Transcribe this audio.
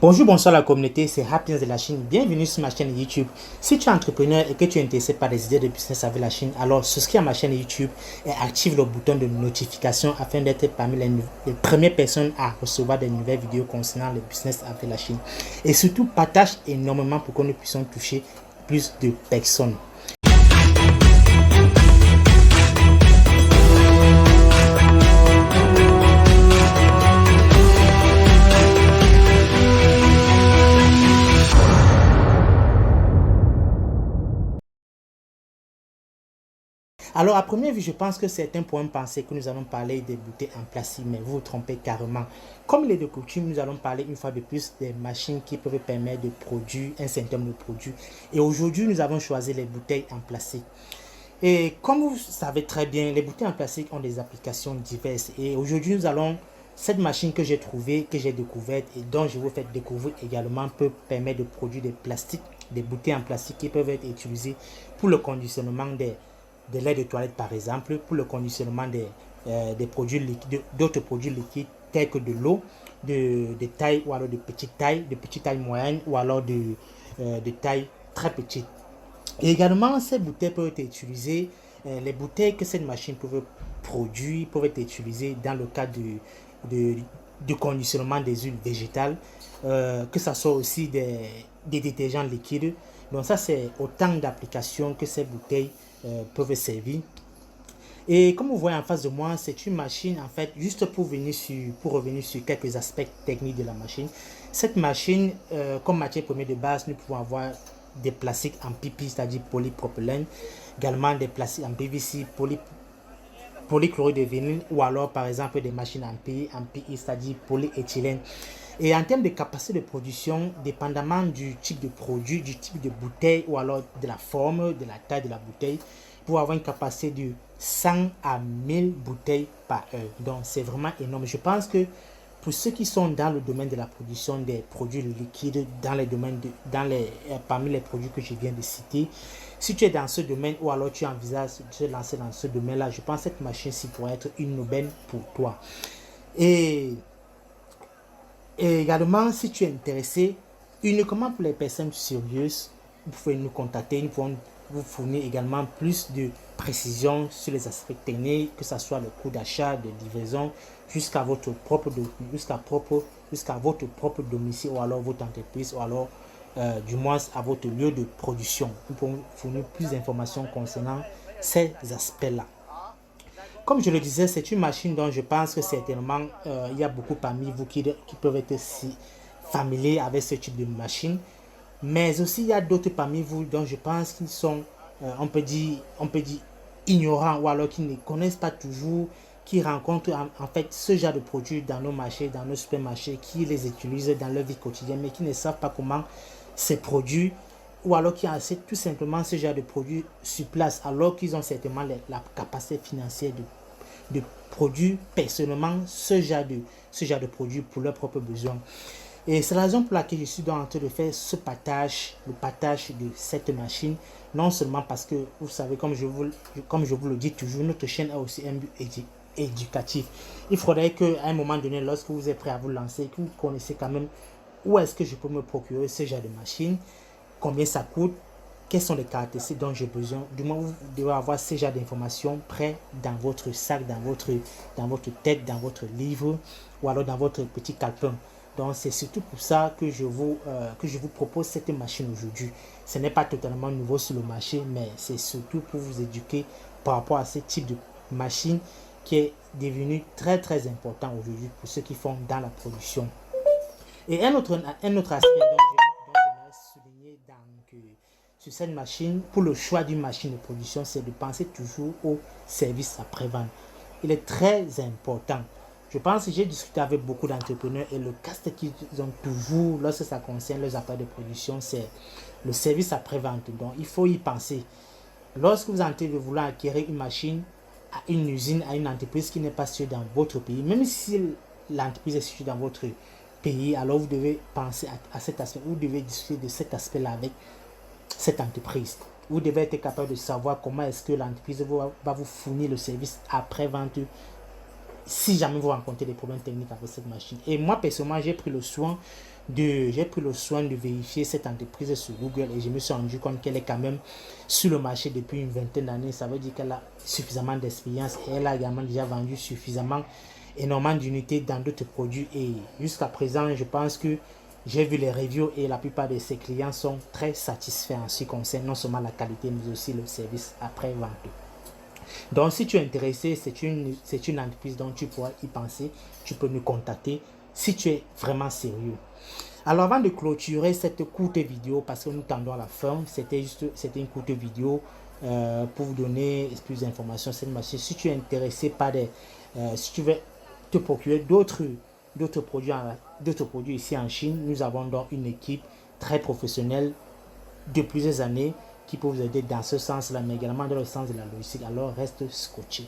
Bonjour, bonsoir la communauté, c'est Happiness de la Chine. Bienvenue sur ma chaîne YouTube. Si tu es entrepreneur et que tu es intéressé par des idées de business avec la Chine, alors souscris à ma chaîne YouTube et active le bouton de notification afin d'être parmi les premières personnes à recevoir des nouvelles vidéos concernant le business avec la Chine. Et surtout, partage énormément pour que nous puissions toucher plus de personnes. Alors, à première vue, je pense que certains pourront penser que nous allons parler des bouteilles en plastique, mais vous vous trompez carrément. Comme il est de coutume, nous allons parler une fois de plus des machines qui peuvent permettre de produire un certain nombre de produits. Et aujourd'hui, nous avons choisi les bouteilles en plastique. Et comme vous savez très bien, les bouteilles en plastique ont des applications diverses. Et aujourd'hui, nous allons, cette machine que j'ai trouvée, que j'ai découverte et dont je vous fais découvrir également peut permettre de produire des plastiques, des bouteilles en plastique qui peuvent être utilisées pour le conditionnement de lait de toilette par exemple, pour le conditionnement des produits liquides, d'autres produits liquides tels que de l'eau, de taille ou alors de petite taille moyenne ou alors de taille très petite. Et également, ces bouteilles peuvent être utilisées, les bouteilles que cette machine peut produire peuvent être utilisées dans le cadre du conditionnement des huiles végétales, que ce soit aussi des détergents liquides. Donc ça, c'est autant d'applications que ces bouteilles peuvent servir. Et comme vous voyez en face de moi, c'est une machine en fait, juste pour revenir sur quelques aspects techniques de la machine. Cette machine, comme matière première de base, nous pouvons avoir des plastiques en PP, c'est-à-dire polypropylène, également des plastiques en PVC, polychloride de vinyle, ou alors par exemple des machines en PI, c'est-à-dire polyéthylène. Et en termes de capacité de production, dépendamment du type de produit, du type de bouteille ou alors de la forme, de la taille de la bouteille, pour avoir une capacité de 100 à 1000 bouteilles par heure. Donc c'est vraiment énorme. Je pense que pour ceux qui sont dans le domaine de la production des produits liquides, parmi les produits que je viens de citer, si tu es dans ce domaine ou alors tu envisages de te lancer dans ce domaine-là, je pense que cette machine-ci pourrait être une aubaine pour toi. Et également, si tu es intéressé, uniquement pour les personnes sérieuses, vous pouvez nous contacter, nous pouvons vous fournir également plus de précisions sur les aspects techniques, que ce soit le coût d'achat, de livraison, jusqu'à votre propre domicile ou alors votre entreprise ou alors du moins à votre lieu de production. Nous pouvons vous fournir plus d'informations concernant ces aspects-là. Comme je le disais, c'est une machine dont je pense que certainement il y a beaucoup parmi vous qui peuvent être si familiers avec ce type de machine. Mais aussi il y a d'autres parmi vous dont je pense qu'ils sont, on peut dire ignorants ou alors qui ne connaissent pas toujours, qui rencontrent en fait ce genre de produits dans nos marchés, dans nos supermarchés, qui les utilisent dans leur vie quotidienne, mais qui ne savent pas comment ces produits ou alors qui achètent tout simplement ce genre de produits sur place, alors qu'ils ont certainement la capacité financière de produire personnellement ce genre de produits pour leurs propres besoins. Et c'est la raison pour laquelle je suis en train de faire le partage de cette machine, non seulement parce que, vous savez, comme je vous le dis toujours, notre chaîne a aussi un but éducatif. Il faudrait qu'à un moment donné, lorsque vous êtes prêt à vous lancer, que vous connaissez quand même où est-ce que je peux me procurer ce genre de machine, combien ça coûte, quelles sont les caractéristiques dont j'ai besoin. Du moins, vous devez avoir ce genre d'informations prêt dans votre sac, dans votre tête, dans votre livre ou alors dans votre petit calepin. Donc, c'est surtout pour ça que je vous propose cette machine aujourd'hui. Ce n'est pas totalement nouveau sur le marché, mais c'est surtout pour vous éduquer par rapport à ce type de machine qui est devenu très très important aujourd'hui pour ceux qui font dans la production. Et un autre aspect dont j'aimerais souligner sur cette machine, pour le choix d'une machine de production, c'est de penser toujours au service après-vente. Il est très important. Je pense que j'ai discuté avec beaucoup d'entrepreneurs et le casse-tête qu'ils ont toujours lorsque ça concerne leurs appareils de production, c'est le service après-vente. Donc, il faut y penser. Lorsque vous êtes en train de vouloir acquérir une machine à une usine, à une entreprise qui n'est pas située dans votre pays, même si l'entreprise est située dans votre pays, alors vous devez penser à cet aspect, vous devez discuter de cet aspect-là avec cette entreprise. Vous devez être capable de savoir comment est-ce que l'entreprise va vous fournir le service après-vente si jamais vous rencontrez des problèmes techniques avec cette machine. Et moi, personnellement, j'ai pris le soin de vérifier cette entreprise sur Google et je me suis rendu compte qu'elle est quand même sur le marché depuis une vingtaine d'années. Ça veut dire qu'elle a suffisamment d'expérience et elle a également déjà vendu suffisamment, énormément d'unités dans d'autres produits. Et jusqu'à présent, je pense que j'ai vu les reviews et la plupart de ses clients sont très satisfaits en ce qui concerne non seulement la qualité mais aussi le service après-vente. Donc, si tu es intéressé, c'est une entreprise dont tu pourras y penser. Tu peux nous contacter si tu es vraiment sérieux. Alors, avant de clôturer cette courte vidéo, parce que nous tendons à la fin, c'était une courte vidéo pour vous donner plus d'informations sur cette machine. Si tu es intéressé par si tu veux te procurer d'autres produits ici en Chine, nous avons donc une équipe très professionnelle de plusieurs années qui peut vous aider dans ce sens-là, mais également dans le sens de la logistique. Alors, reste scotché.